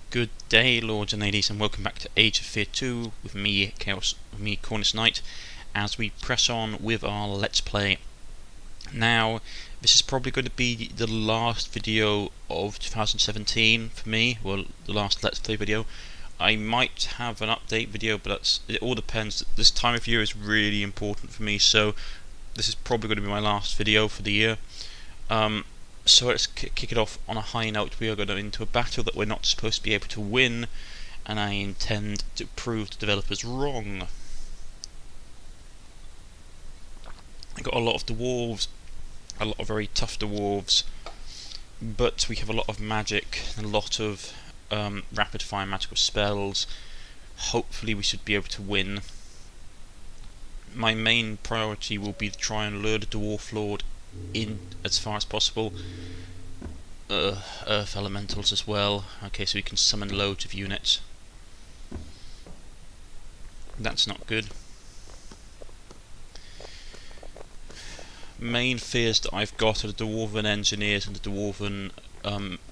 Good day, lords and ladies, and welcome back to Age of Fear 2 with me, Cornish-Knight, as we press on with our Let's Play. Now, this is probably going to be the last video of 2017 for me, well, the last Let's Play video. I might have an update video, but it all depends. This time of year is really important for me, so this is probably going to be my last video for the year. So let's kick it off on a high note. We are going into a battle that we're not supposed to be able to win, and I intend to prove the developers wrong. I got a lot of dwarves, a lot of very tough dwarves, but we have a lot of magic, a lot of rapid fire magical spells. Hopefully we should be able to win. My main priority will be to try and lure the dwarf lord in as far as possible. Earth elementals as well. Okay, so we can summon loads of units. That's not good. Main fears that I've got are the dwarven engineers and the dwarven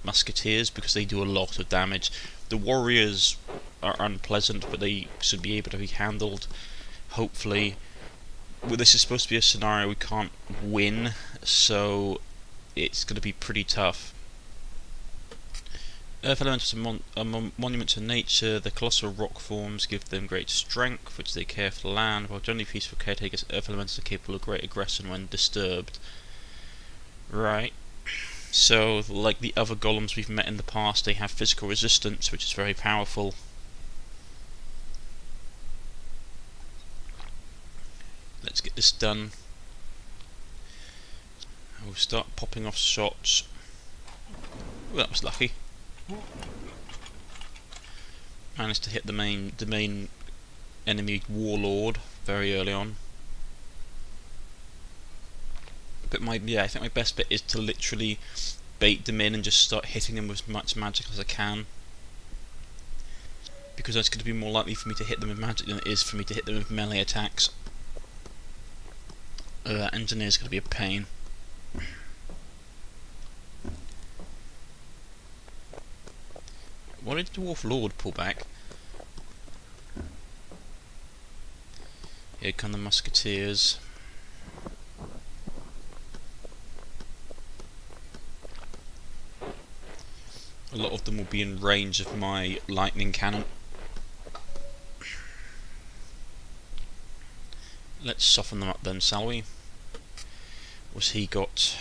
musketeers, because they do a lot of damage. The warriors are unpleasant, but they should be able to be handled, hopefully. Well, this is supposed to be a scenario we can't win, so it's going to be pretty tough. Earth elementals are monuments to nature. The colossal rock forms give them great strength, which they care for the land, while generally peaceful caretakers, earth elementals are capable of great aggression when disturbed. Right. So, like the other golems we've met in the past, they have physical resistance, which is very powerful. Let's get this done. We'll start popping off shots. Well, that was lucky. Managed to hit the main enemy warlord very early on. But I think my best bet is to literally bait them in and just start hitting them with as much magic as I can, because that's going to be more likely for me to hit them with magic than it is for me to hit them with melee attacks. That engineer's going to be a pain. Why did the dwarf lord pull back? Here come the musketeers. A lot of them will be in range of my lightning cannon. Let's soften them up then, shall we? Was he got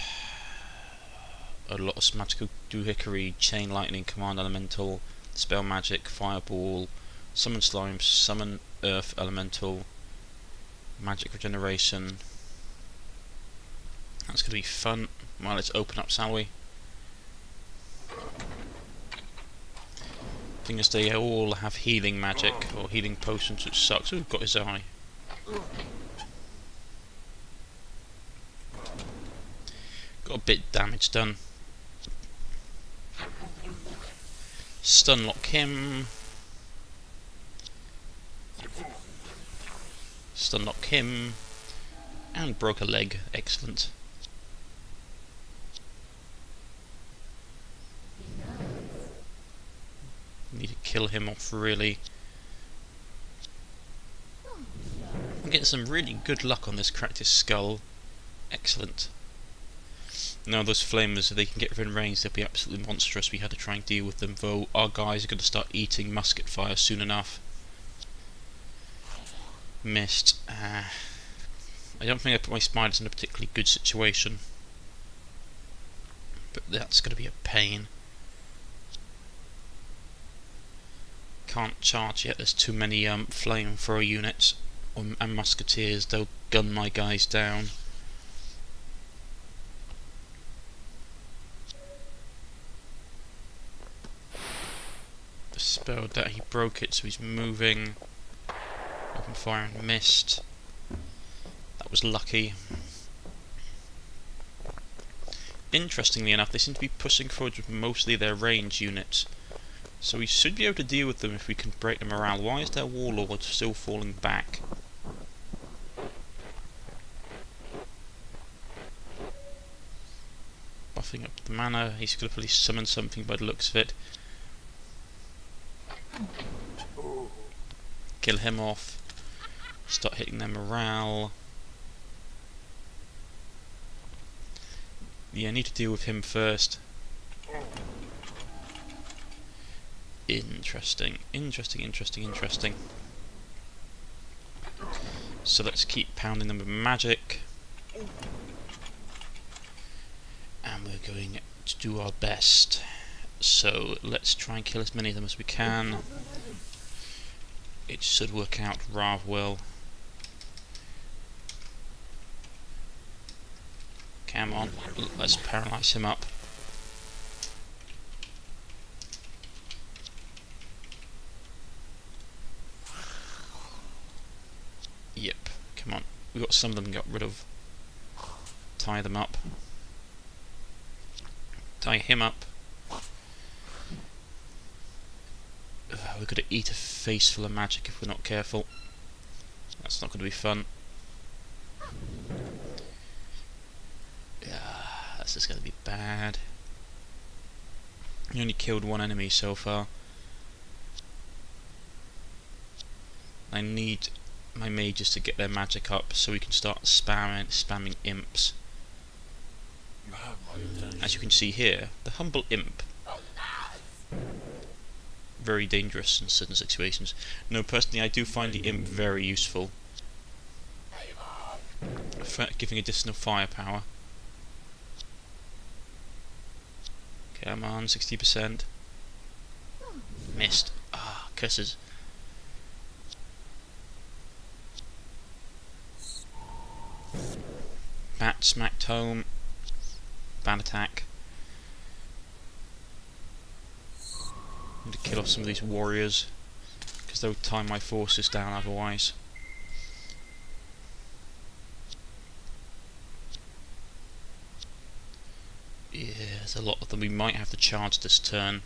a lot of magical doohickery, chain lightning, command elemental, spell magic, fireball, summon slime, summon earth elemental, magic regeneration. That's going to be fun. Well, let's open up, shall we? Thing is, they all have healing magic or healing potions, which sucks. Oh, we've got his eye. Got a bit damage done. Stunlock him. Stunlock him. And broke a leg. Excellent. Need to kill him off, really. I'm getting some really good luck on this cracked his skull. Excellent. Now those flamers, if they can get within range, they'll be absolutely monstrous. We had to try and deal with them, though our guys are going to start eating musket fire soon enough. Missed. I don't think I put my spiders in a particularly good situation, but that's going to be a pain. Can't charge yet, there's too many flamethrower units and musketeers. They'll gun my guys down. The spell that he broke it, so he's moving. Open fire and missed. That was lucky. Interestingly enough, they seem to be pushing forward with mostly their range units, so we should be able to deal with them if we can break them around. Why is their warlord still falling back? Buffing up the mana. He's going to probably summon something by the looks of it. kill him off. Start hitting their morale. Yeah, I need to deal with him first. Interesting. So let's keep pounding them with magic. And we're going to do our best. So let's try and kill as many of them as we can. It should work out rather well. Come on, let's paralyze him up. Yep, come on. We got some of them got rid of. Tie them up. Tie him up. We're going to eat a face full of magic if we're not careful. That's not going to be fun. This is going to be bad. I only killed one enemy so far. I need my mages to get their magic up so we can start spamming imps. As you can see here, the humble imp. Very dangerous in certain situations. No, personally I do find the imp very useful for giving additional firepower. Come on, 60%. Missed. Ah, curses. Bat smacked home. Bad attack. Need to kill off some of these warriors, because they'll tie my forces down otherwise. Yeah, there's a lot of them. We might have to charge this turn.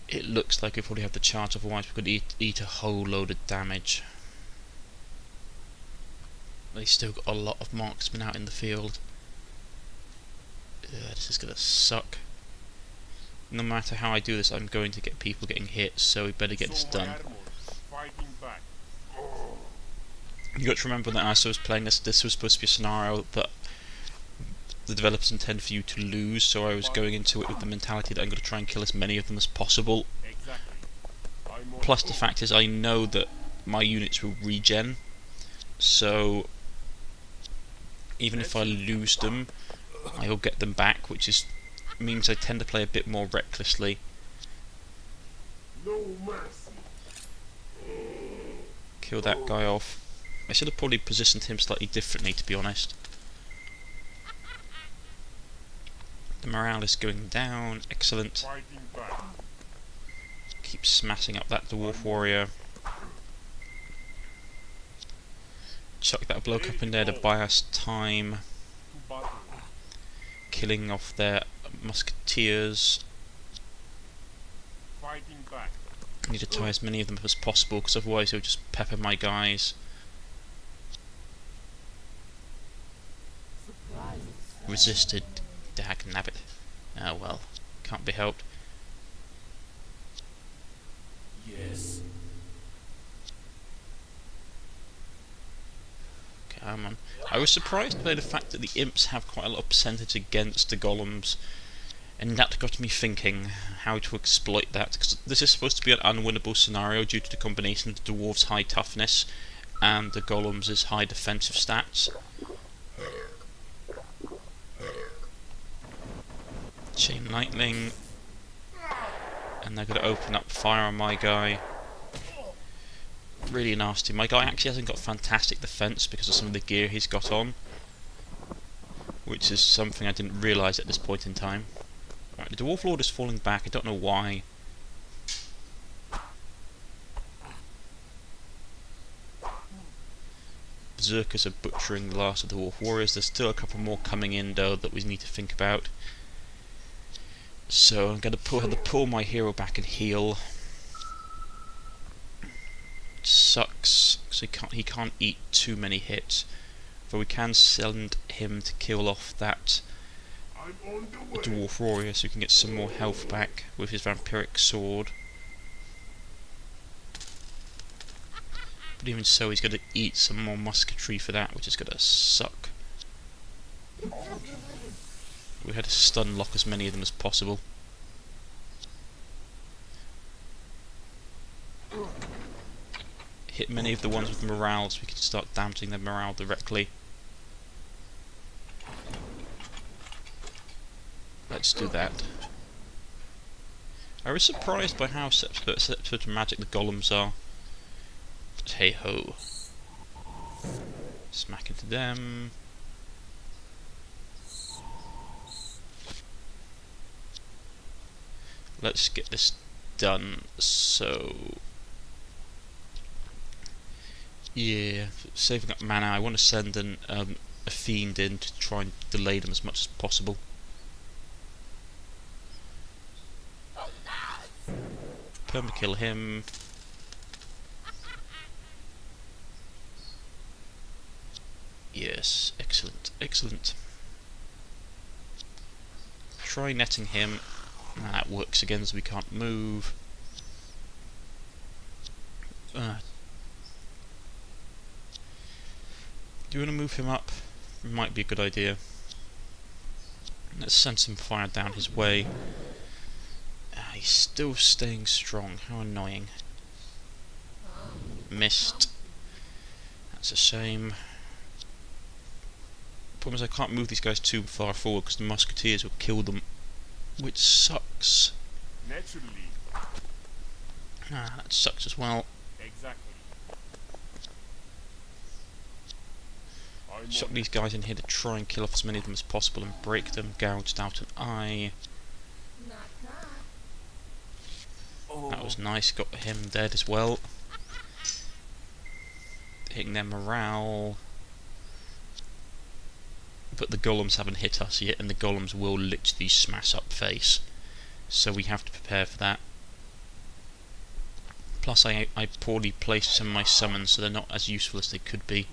It looks like we probably have to charge, otherwise we could eat a whole load of damage. They still got a lot of marksmen out in the field. This is gonna suck. No matter how I do this, I'm going to get people getting hit, so we better get this done. You got to remember that as I was playing this was supposed to be a scenario that the developers intend for you to lose, so I was going into it with the mentality that I'm going to try and kill as many of them as possible. Plus the fact is I know that my units will regen, so even if I lose them, I'll get them back, which means I tend to play a bit more recklessly. Kill that guy off. I should have probably positioned him slightly differently, to be honest. The morale is going down. Excellent. Keep smashing up that dwarf warrior. Chuck that bloke up in there to buy us time. Killing off their musketeers. I need to tie as many of them as possible, because otherwise he'll just pepper my guys. Resisted. Dag nabbit. Oh well, can't be helped. Yes. Come on. I was surprised by the fact that the imps have quite a lot of percentage against the golems, and that got me thinking how to exploit that, because this is supposed to be an unwinnable scenario due to the combination of the dwarves' high toughness and the golems' high defensive stats. Chain lightning, and they're going to open up fire on my guy. Really nasty. My guy actually hasn't got fantastic defense because of some of the gear he's got on, which is something I didn't realise at this point in time. Right, the Dwarf Lord is falling back. I don't know why. Berserkers are butchering the last of the Dwarf Warriors. There's still a couple more coming in though that we need to think about. So I'm going to have to pull my hero back and heal. It sucks because he can't eat too many hits, but we can send him to kill off that dwarf warrior so we can get some more health back with his vampiric sword. But even so, he's going to eat some more musketry for that, which is going to suck. We had to stun lock as many of them as possible. Hit many of the ones with morale so we can start damaging their morale directly. Let's do that. I was surprised by how susceptible to magic the golems are. But hey ho. Smack into them. Let's get this done. So yeah, saving up mana. I want to send a fiend in to try and delay them as much as possible. Permakill him. Yes, excellent, excellent. Try netting him. That works again, so we can't move. Do you want to move him up? Might be a good idea. Let's send some fire down his way. He's still staying strong. How annoying. Missed. That's a shame. Problem is I can't move these guys too far forward because the musketeers will kill them, which sucks. Naturally. That sucks as well. Exactly. Shot these guys in here to try and kill off as many of them as possible and break them. Gouged out an eye. That was nice, got him dead as well. Hitting their morale. But the golems haven't hit us yet, and the golems will literally smash up face. So we have to prepare for that. Plus I poorly placed some of my summons, so they're not as useful as they could be.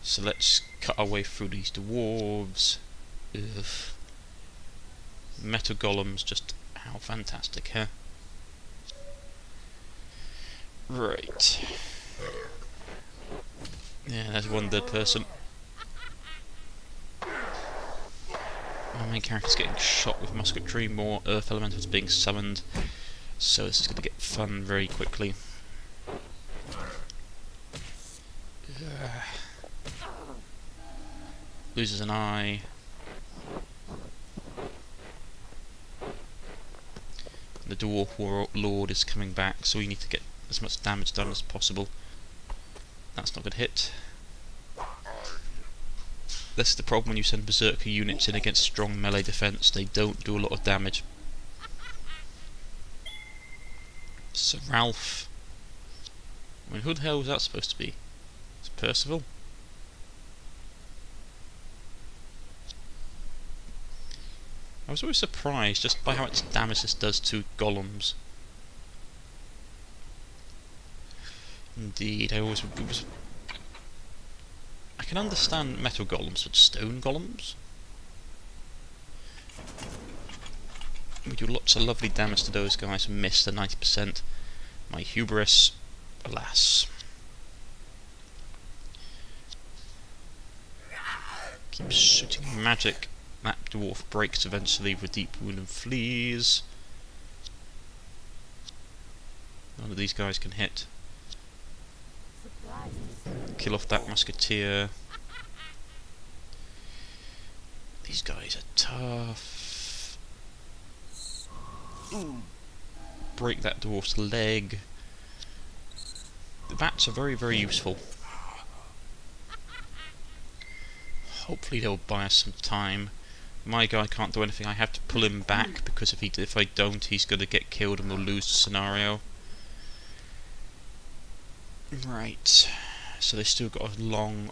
So let's cut our way through these dwarves. Ugh. Metal golems, just how fantastic, huh? Right. Yeah, there's one dead person. My main character's getting shot with musketry, more earth elementals being summoned, so this is going to get fun very quickly. Loses an eye. The dwarf lord is coming back, so we need to get as much damage done as possible. That's not going to hit. This is the problem when you send berserker units in against strong melee defense, they don't do a lot of damage. So Ralph, I mean, who the hell was that supposed to be? It's Percival? I was always surprised just by how much damage this does to golems. Indeed, I can understand metal golems, but stone golems? We do lots of lovely damage to those guys and miss the 90%. My hubris, alas. Keep shooting magic. That dwarf breaks eventually with deep wound and flees. None of these guys can hit. Kill off that musketeer. These guys are tough. Break that dwarf's leg. The bats are very, very useful. Hopefully they'll buy us some time. My guy can't do anything. I have to pull him back because if I don't, he's going to get killed and we'll lose the scenario. Right. So they've still got a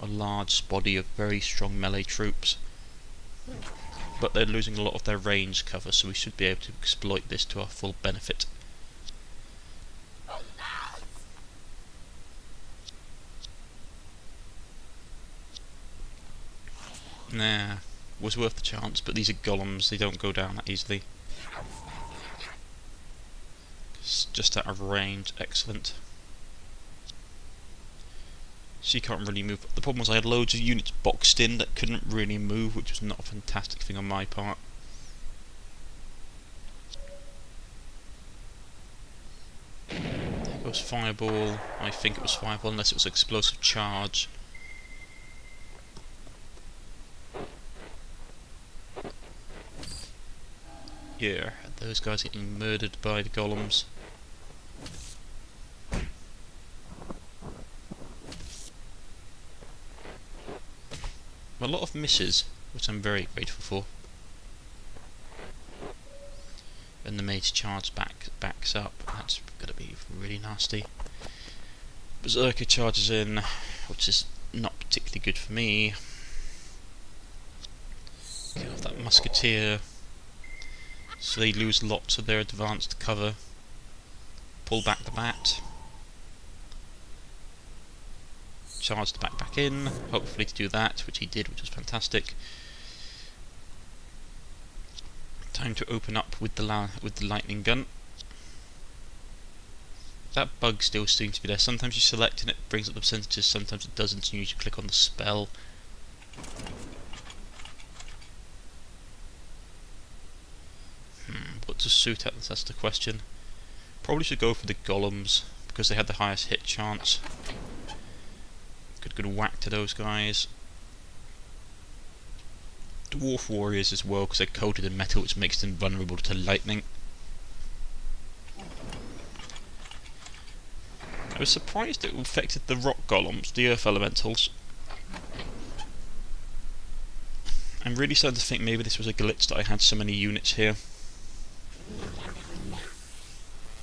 large body of very strong melee troops. But they're losing a lot of their range cover, so we should be able to exploit this to our full benefit. Nah, was worth the chance, but these are golems, they don't go down that easily. It's just out of range, excellent. so you can't really move. The problem was I had loads of units boxed in that couldn't really move, which was not a fantastic thing on my part. There goes fireball. I think it was fireball, unless it was explosive charge. Yeah, those guys getting murdered by the golems. A lot of misses, which I'm very grateful for. And the mage charge backs up. That's gonna be really nasty. Berserker charges in, which is not particularly good for me. Kill off that musketeer. So they lose lots of their advanced cover. Pull back the bat. Charge the bat back in, hopefully to do that, which he did, which was fantastic. Time to open up with the lightning gun. That bug still seems to be there. Sometimes you select and it brings up the percentages, sometimes it doesn't, so you need to click on the spell. What to suit at, that's the question. Probably should go for the golems, because they had the highest hit chance. Good whack to those guys. Dwarf warriors as well, because they're coated in metal, which makes them vulnerable to lightning. I was surprised it affected the rock golems, the earth elementals. I'm really starting to think maybe this was a glitch that I had so many units here.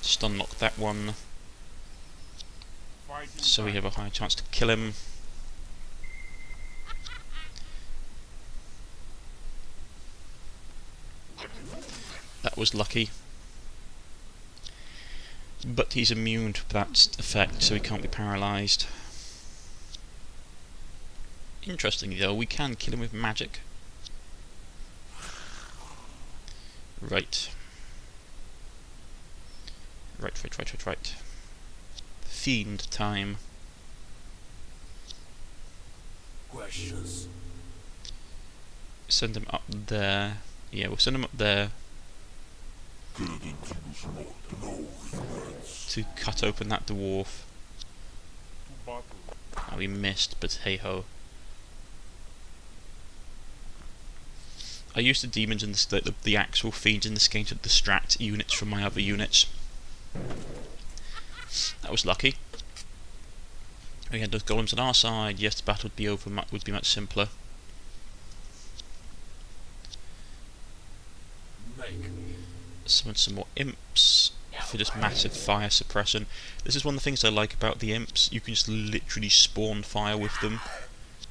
Stun lock that one, so we have a higher chance to kill him. That was lucky. But he's immune to that effect, so he can't be paralysed. Interestingly though, we can kill him with magic. Right. Right. Fiend time. Questions. Send him up there. Yeah, we'll send him up there to cut open that dwarf. Oh, we missed, but hey ho. I used the demons and the actual fiends in this game to distract units from my other units. That was lucky. We had those golems on our side. Yes, the battle would be much simpler. Summon some more imps for just massive fire suppression. This is one of the things I like about the imps. You can just literally spawn fire with them.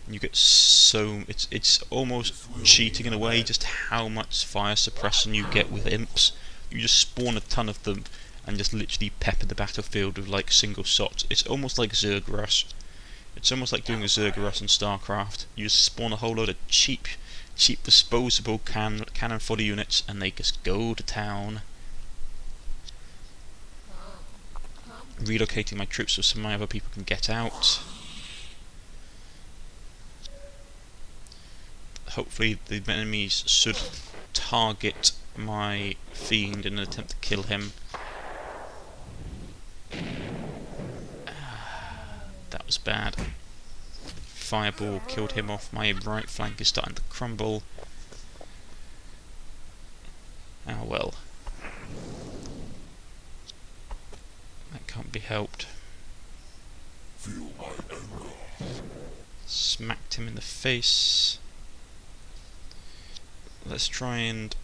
And you get so... It's almost cheating in a way, just how much fire suppression you get with imps. You just spawn a ton of them and just literally pepper the battlefield with like single shots. It's almost like Zerg Rush. It's almost like doing a Zerg Rush in StarCraft. You just spawn a whole load of cheap disposable cannon fodder units and they just go to town. Relocating my troops so some of my other people can get out. Hopefully the enemies should target my fiend in an attempt to kill him. That was bad. Fireball killed him off. My right flank is starting to crumble. Ah well. That can't be helped. Feel my anger. Smacked him in the face. Let's try and...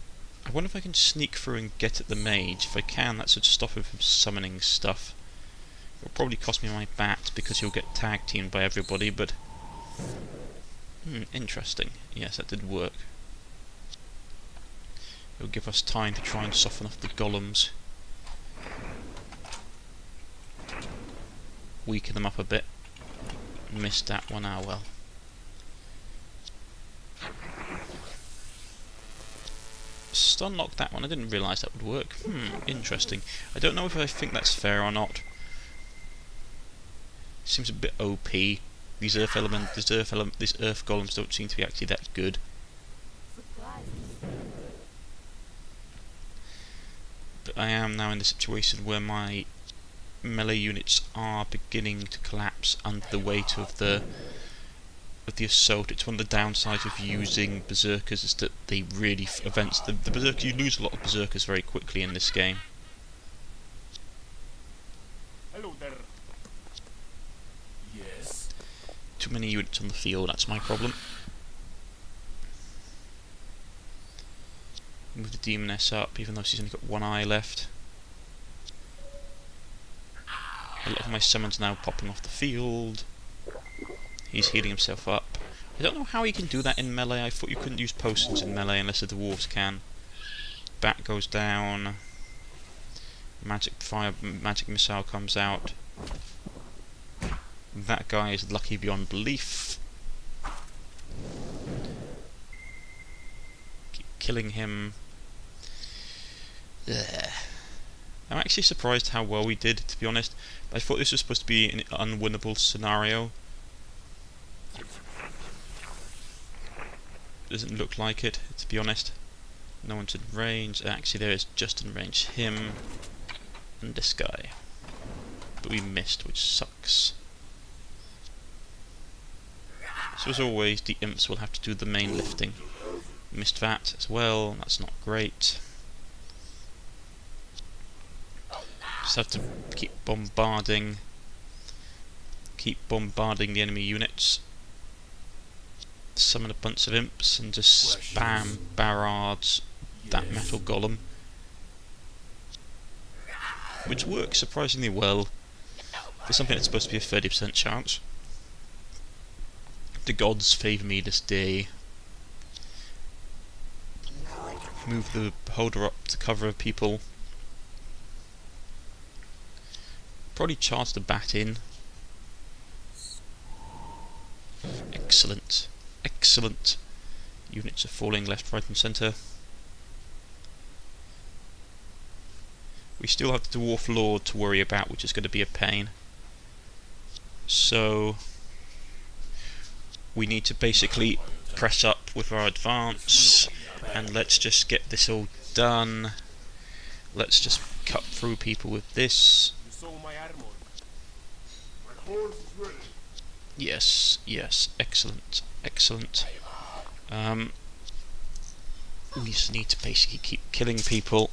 I wonder if I can sneak through and get at the mage. If I can, that should stop him from summoning stuff. It'll probably cost me my bat because he'll get tag teamed by everybody, but... interesting. Yes, that did work. It'll give us time to try and soften up the golems. Weaken them up a bit. Missed that one, ah well. Stun lock that one, I didn't realise that would work. Interesting. I don't know if I think that's fair or not. Seems a bit OP. these earth golems don't seem to be actually that good. But I am now in the situation where my melee units are beginning to collapse under the weight of the assault. It's one of the downsides of using berserkers, is that they really the berserkers, you lose a lot of berserkers very quickly in this game. Hello there. Yes. Too many units on the field, that's my problem. Move the demoness up, even though she's only got one eye left. A lot of my summons now popping off the field. He's healing himself up. I don't know how he can do that in melee. I thought you couldn't use potions in melee unless the dwarves can. Bat goes down. Magic missile comes out. That guy is lucky beyond belief. Keep killing him. Ugh. I'm actually surprised how well we did, to be honest. I thought this was supposed to be an unwinnable scenario. Doesn't look like it, to be honest. No one's in range. Actually, there is just in range him and this guy. But we missed, which sucks. So as always, the imps will have to do the main lifting. Missed that as well, that's not great. Just have to keep bombarding the enemy units. Summon a bunch of imps and just spam barrage that metal golem, which works surprisingly well for something that's supposed to be a 30% chance. The gods favour me this day. Move the holder up to cover people. Probably charge the bat in. Excellent. Excellent. Units are falling left, right and centre. We still have the Dwarf Lord to worry about, which is going to be a pain. So we need to basically press up with our advance, and let's just get this all done. Let's just cut through people with this. Yes, yes, excellent, excellent. We just need to basically keep killing people.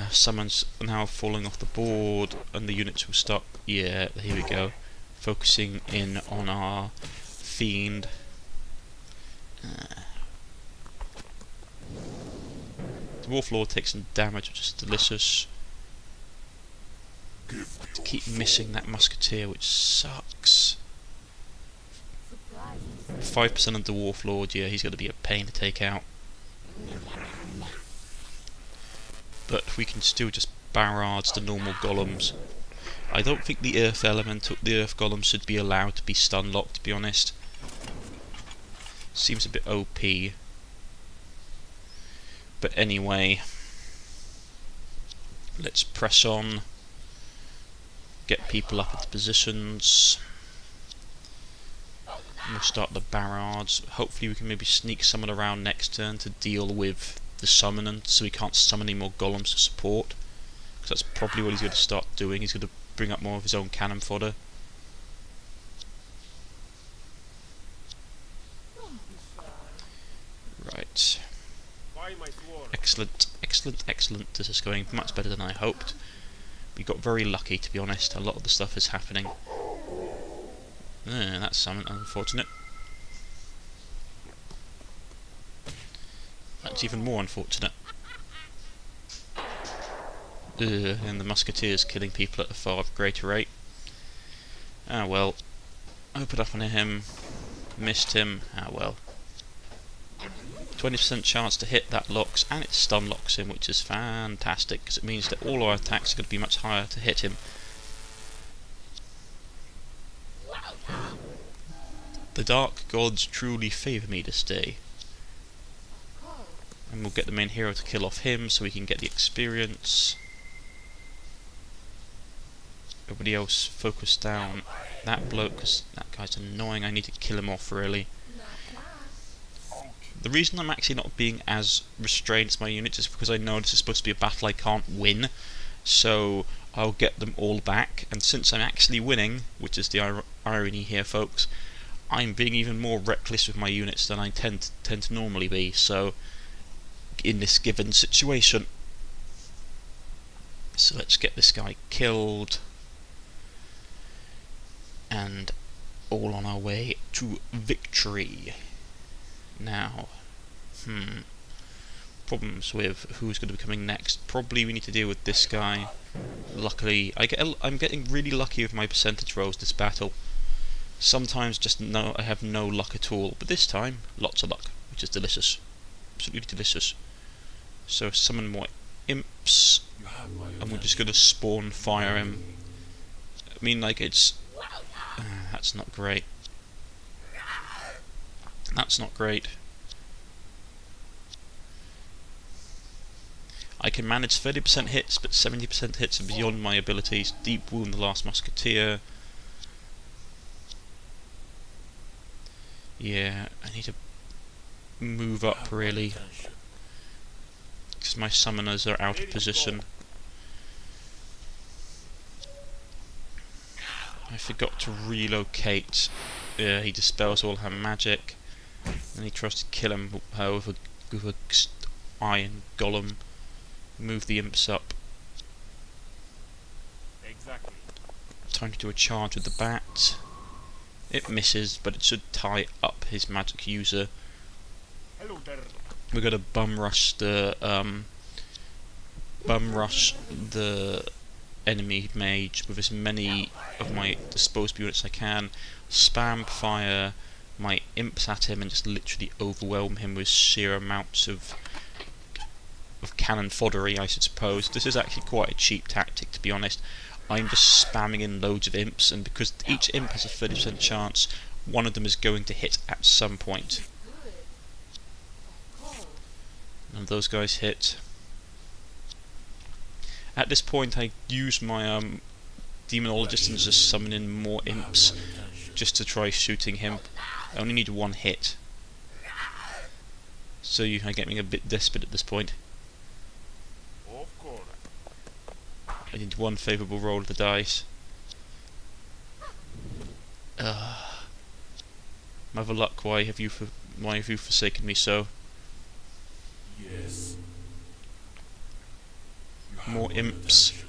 Someone's now falling off the board, and the units will stop. Yeah, here we go. Focusing in on our fiend. The Dwarf Lord takes some damage, which is delicious. Keep missing that musketeer, which sucks. 5% of the Dwarf Lord, yeah, he's going to be a pain to take out. But we can still just barrage the normal golems. I don't think the earth golems should be allowed to be stun locked, to be honest. Seems a bit OP. But anyway, let's press on. Get people up into positions. We'll start the barrage. Hopefully we can maybe sneak someone around next turn to deal with the summoning, so he can't summon any more golems to support. Because that's probably what he's going to start doing. He's going to bring up more of his own cannon fodder. Right. Excellent, excellent, excellent. This is going much better than I hoped. We got very lucky, to be honest. A lot of the stuff is happening. That's unfortunate. That's even more unfortunate. And the musketeers killing people at a far greater rate. Ah well. Open up on him. Missed him. Ah well. 20% chance to hit that locks, and it stun locks him, which is fantastic, because it means that all our attacks are going to be much higher to hit him. The dark gods truly favour me this day. And we'll get the main hero to kill off him so we can get the experience. Everybody else focus down that bloke, because that guy's annoying. I need to kill him off, really. The reason I'm actually not being as restrained as my units is because I know this is supposed to be a battle I can't win. So I'll get them all back, and since I'm actually winning, which is the irony here, folks, I'm being even more reckless with my units than I tend to normally be. So in this given situation, so let's get this guy killed, and all on our way to victory. Now, problems with who's going to be coming next. Probably we need to deal with this guy. Luckily, I'm getting really lucky with my percentage rolls this battle. Sometimes I have no luck at all, but this time lots of luck, which is delicious, absolutely delicious. So summon more imps, and we're just going to spawn fire him. I mean, like, it's that's not great. That's not great. I can manage 30% hits, but 70% hits are beyond my abilities. Deep wound the last musketeer. Yeah, I need to move up, really, because my summoners are out of position. I forgot to relocate. Yeah, he dispels all her magic, and he tries to kill him with a iron golem. Move the imps up. Exactly. Time to do a charge with the bat. It misses, but it should tie up his magic user. Hello there. We're gonna bum rush the enemy mage with as many of my disposable units as I can. Spam fire my imps at him and just literally overwhelm him with sheer amounts of cannon foddery, I should suppose. This is actually quite a cheap tactic, to be honest. I'm just spamming in loads of imps, and because each imp has a 30% chance, one of them is going to hit at some point. None of those guys hit. At this point, I use my demonologist and just summon in more imps just to try shooting him. I only need one hit, so I'm getting a bit desperate at this point. I need one favourable roll of the dice. Mother luck, why have you forsaken me so? Yes. More imps.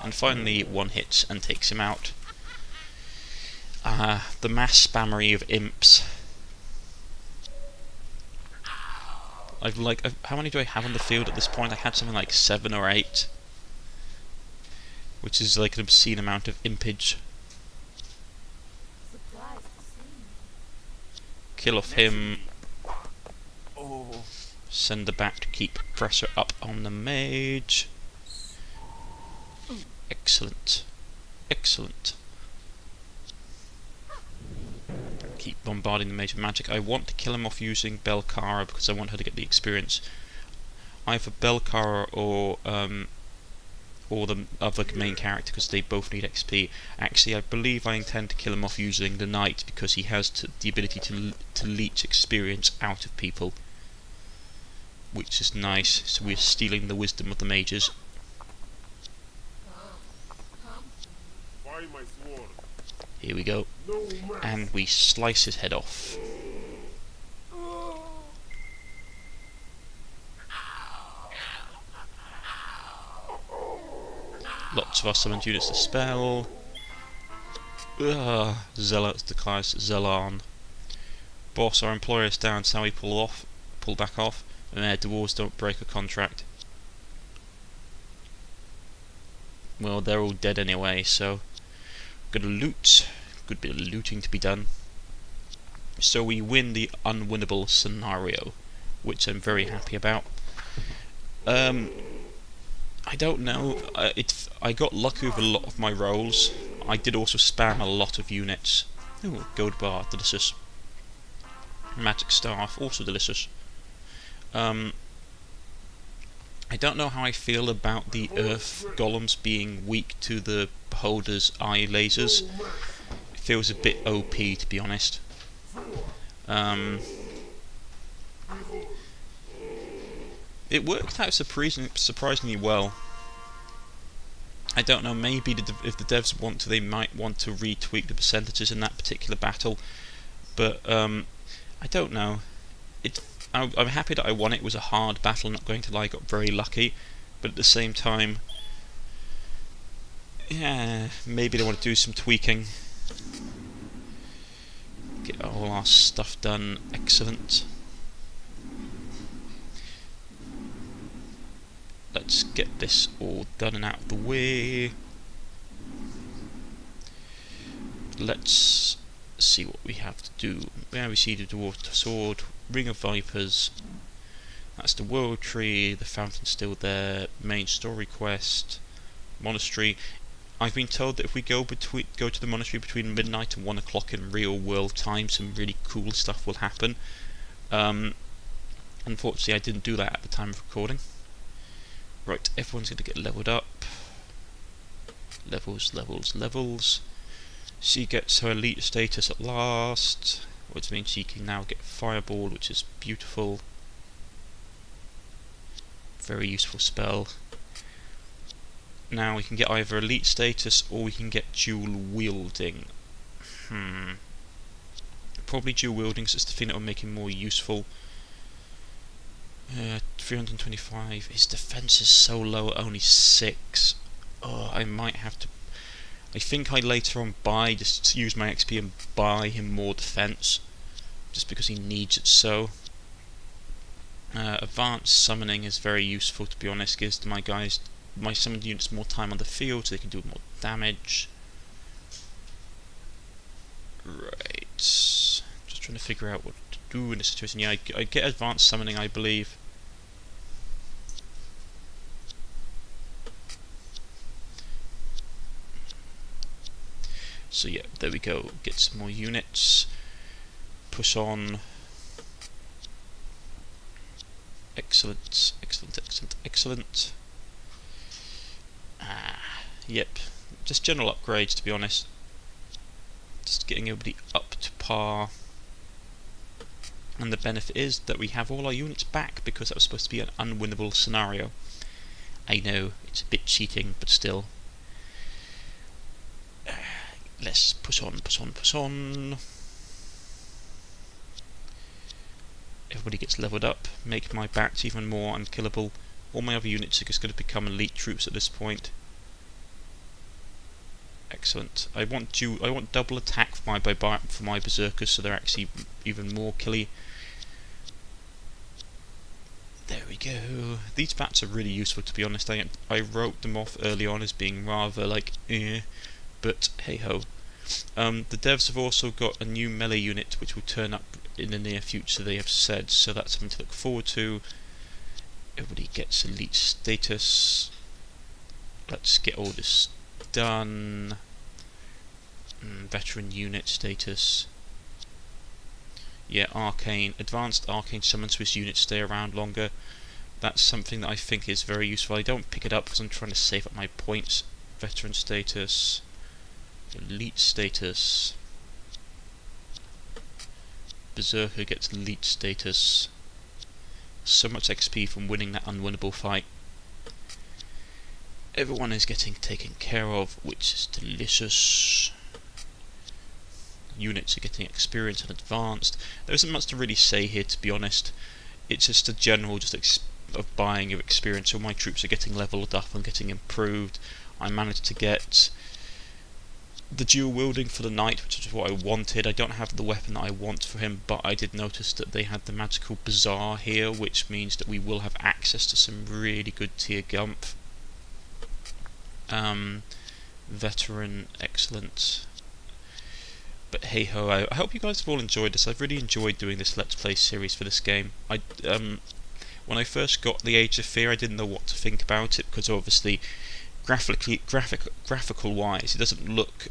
And finally one hits and takes him out. The mass spammery of imps. How many do I have on the field at this point? I had something like 7 or 8. Which is like an obscene amount of impage. Kill off him. Send the bat to keep pressure up on the mage. Excellent. Excellent. Keep bombarding the mage with magic. I want to kill him off using Belcara because I want her to get the experience. Either Belcara or the other main character, because they both need XP. Actually, I believe I intend to kill him off using the knight because he has the ability to leech experience out of people, which is nice. So we're stealing the wisdom of the mages. Here we go, and we slice his head off. Lots of our summoned units to spell. Zealot declares Zelan. Boss, our employer is down, so we pull back off. And dwarves don't break a contract. Well, they're all dead anyway, so gonna loot. Good bit of looting to be done. So we win the unwinnable scenario, which I'm very happy about. I don't know. I got lucky with a lot of my rolls. I did also spam a lot of units. Ooh, gold bar, delicious. Magic staff, also delicious. I don't know how I feel about the earth golems being weak to the beholder's eye lasers. It feels a bit OP, to be honest. It worked out surprisingly well. I don't know, maybe if the devs want to, they might want to retweak the percentages in that particular battle, but I don't know. I'm happy that I won it. It was a hard battle, not going to lie, I got very lucky, but at the same time, yeah, maybe they want to do some tweaking. Get all our stuff done. Excellent. Let's get this all done and out of the way. Let's see what we have to do. Where we see the dwarf sword, ring of vipers. That's the world tree. The fountain's still there. Main story quest, monastery. I've been told that if we go to the monastery between midnight and 1 o'clock in real world time, some really cool stuff will happen. Unfortunately, I didn't do that at the time of recording. Right, everyone's going to get leveled up. Levels, levels, levels. She gets her elite status at last, which means she can now get Fireball, which is beautiful. Very useful spell. Now we can get either elite status or we can get dual wielding. Probably dual wielding, so it's the thing that will make him more useful. 325. His defense is so low, only 6. Oh, I might have to. I think I later on just use my XP and buy him more defense, just because he needs it so. Advanced summoning is very useful, to be honest. Gives my summoned units more time on the field, so they can do more damage. Right. Just trying to figure out what to do in this situation. Yeah, I get advanced summoning, I believe. So yeah, there we go. Get some more units. Push on. Excellent, excellent, excellent, excellent. Yep. Just general upgrades, to be honest. Just getting everybody up to par. And the benefit is that we have all our units back, because that was supposed to be an unwinnable scenario. I know, it's a bit cheating, but still. Let's push on, push on, push on. Everybody gets leveled up, make my bats even more unkillable. All my other units are just going to become elite troops at this point. Excellent. I want double attack for my berserkers, so they're actually even more killy. There we go. These bats are really useful, to be honest. I wrote them off early on as being rather like but hey ho. The devs have also got a new melee unit which will turn up in the near future, they have said, so that's something to look forward to. Everybody gets elite status. Let's get all this done. Veteran unit status. Yeah, arcane. Advanced arcane summons Swiss units stay around longer. That's something that I think is very useful. I don't pick it up because I'm trying to save up my points. Veteran status. Elite status. Berserker gets elite status. So much XP from winning that unwinnable fight. Everyone is getting taken care of, which is delicious. Units are getting experience and advanced. There isn't much to really say here, to be honest. It's just a general of buying of experience. So my troops are getting leveled up and getting improved. I managed to get the dual wielding for the knight, which is what I wanted. I don't have the weapon that I want for him, but I did notice that they had the magical bazaar here, which means that we will have access to some really good tier gumph. Veteran, excellent. But hey ho, I hope you guys have all enjoyed this. I've really enjoyed doing this Let's Play series for this game. When I first got the Age of Fear, I didn't know what to think about it, because obviously graphical wise, it doesn't look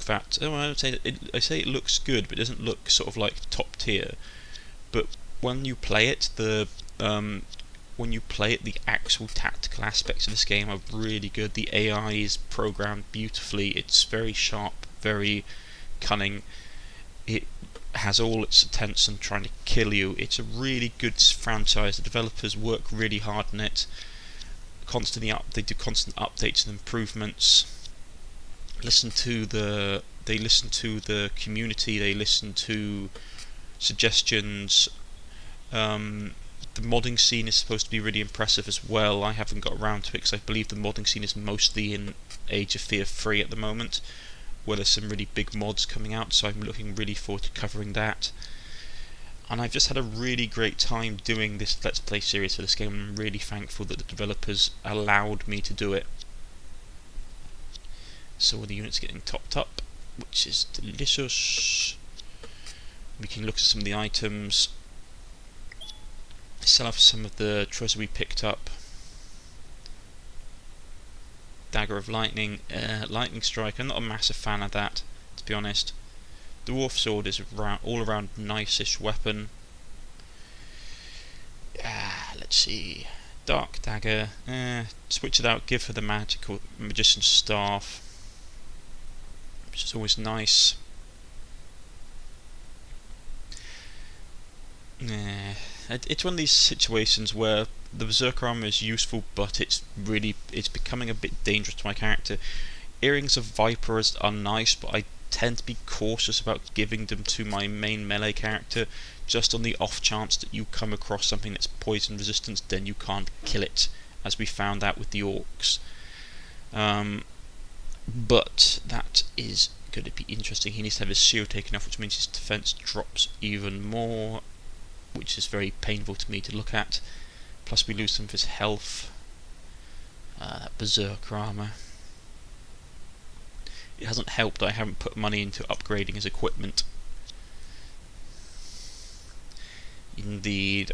that. Oh, I say it looks good, but it doesn't look sort of like top tier. But when you play it, the actual tactical aspects of this game are really good. The AI is programmed beautifully. It's very sharp, very cunning. It has all its attention trying to kill you. It's a really good franchise. The developers work really hard on it. They do constant updates and improvements. They listen to the community. They listen to suggestions. The modding scene is supposed to be really impressive as well. I haven't got around to it because I believe the modding scene is mostly in Age of Fear 3 at the moment, where there's some really big mods coming out, so I'm looking really forward to covering that. And I've just had a really great time doing this Let's Play series for this game, and I'm really thankful that the developers allowed me to do it. So all the units getting topped up, which is delicious. We can look at some of the items. Sell off some of the treasure we picked up. Dagger of Lightning, Lightning Strike. I'm not a massive fan of that, to be honest. Dwarf Sword is all around nice-ish weapon. Let's see. Dark Dagger. Switch it out, give her the Magician's Staff, which is always nice. It's one of these situations where the Berserker armor is useful, but it's becoming a bit dangerous to my character. Earrings of Viper are nice, but I tend to be cautious about giving them to my main melee character, just on the off chance that you come across something that's poison resistant, then you can't kill it, as we found out with the orcs. But that is going to be interesting. He needs to have his shield taken off, which means his defense drops even more, which is very painful to me to look at. Plus we lose some of his health. That Berserker armor. It hasn't helped that I haven't put money into upgrading his equipment. Indeed.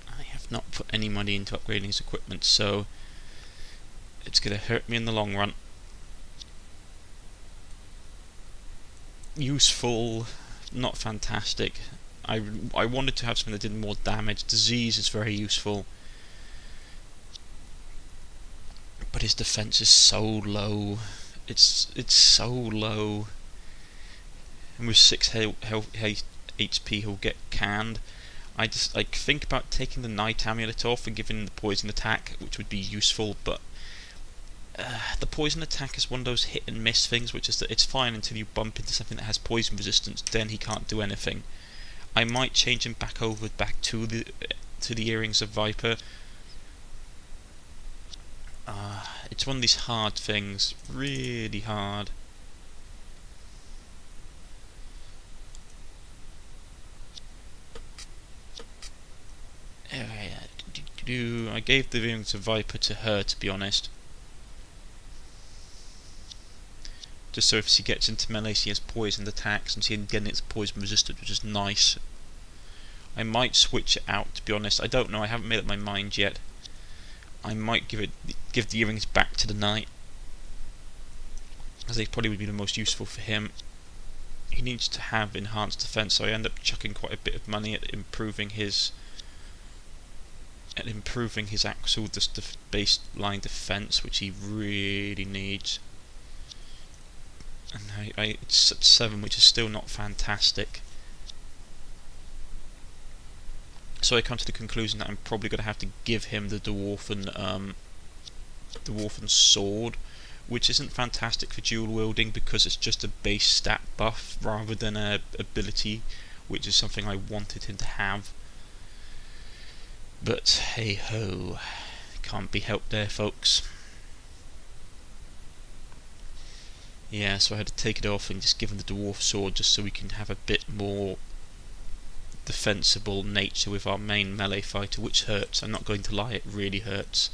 I have not put any money into upgrading his equipment, so it's going to hurt me in the long run. Useful, not fantastic. I wanted to have something that did more damage. Disease is very useful, but his defense is so low. It's so low, and with 6 HP he'll get canned. I just think about taking the Night Amulet off and giving him the poison attack, which would be useful, but the poison attack is one of those hit and miss things, which is that it's fine until you bump into something that has poison resistance, then he can't do anything. I might change him back to the Earrings of Viper. It's one of these hard things, really hard. I gave the Earrings of Viper to her, to be honest. Just so if she gets into melee she has poisoned attacks, and again it's poison resistant, which is nice. I might switch it out, to be honest. I don't know, I haven't made up my mind yet. I might give the earrings back to the knight, as they probably would be the most useful for him. He needs to have enhanced defense, so I end up chucking quite a bit of money at improving his actual baseline defense, which he really needs. And it's at 7, which is still not fantastic. So I come to the conclusion that I'm probably going to have to give him the Dwarfen sword, which isn't fantastic for dual wielding because it's just a base stat buff rather than a ability, which is something I wanted him to have. But hey ho, can't be helped there, folks. Yeah, so I had to take it off and just give him the dwarf sword just so we can have a bit more defensible nature with our main melee fighter, which hurts. I'm not going to lie, it really hurts.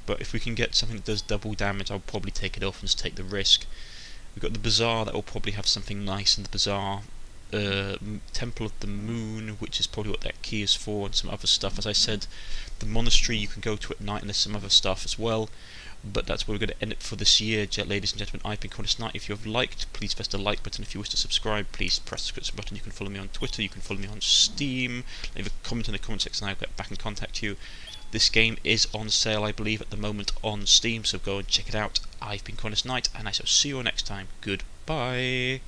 But if we can get something that does double damage, I'll probably take it off and just take the risk. We've got the Bazaar that will probably have something nice in the Bazaar. Temple of the Moon, which is probably what that key is for, and some other stuff. As I said, the monastery you can go to at night, and there's some other stuff as well. But that's where we're going to end it for this year, ladies and gentlemen. I've been Cornish-Knight. If you have liked, please press the like button. If you wish to subscribe, please press the subscription button. You can follow me on Twitter, you can follow me on Steam, leave a comment in the comment section and I'll get back and contact you. This game is on sale, I believe, at the moment on Steam, so go and check it out. I've been Cornish-Knight, and I shall see you all next time. Goodbye.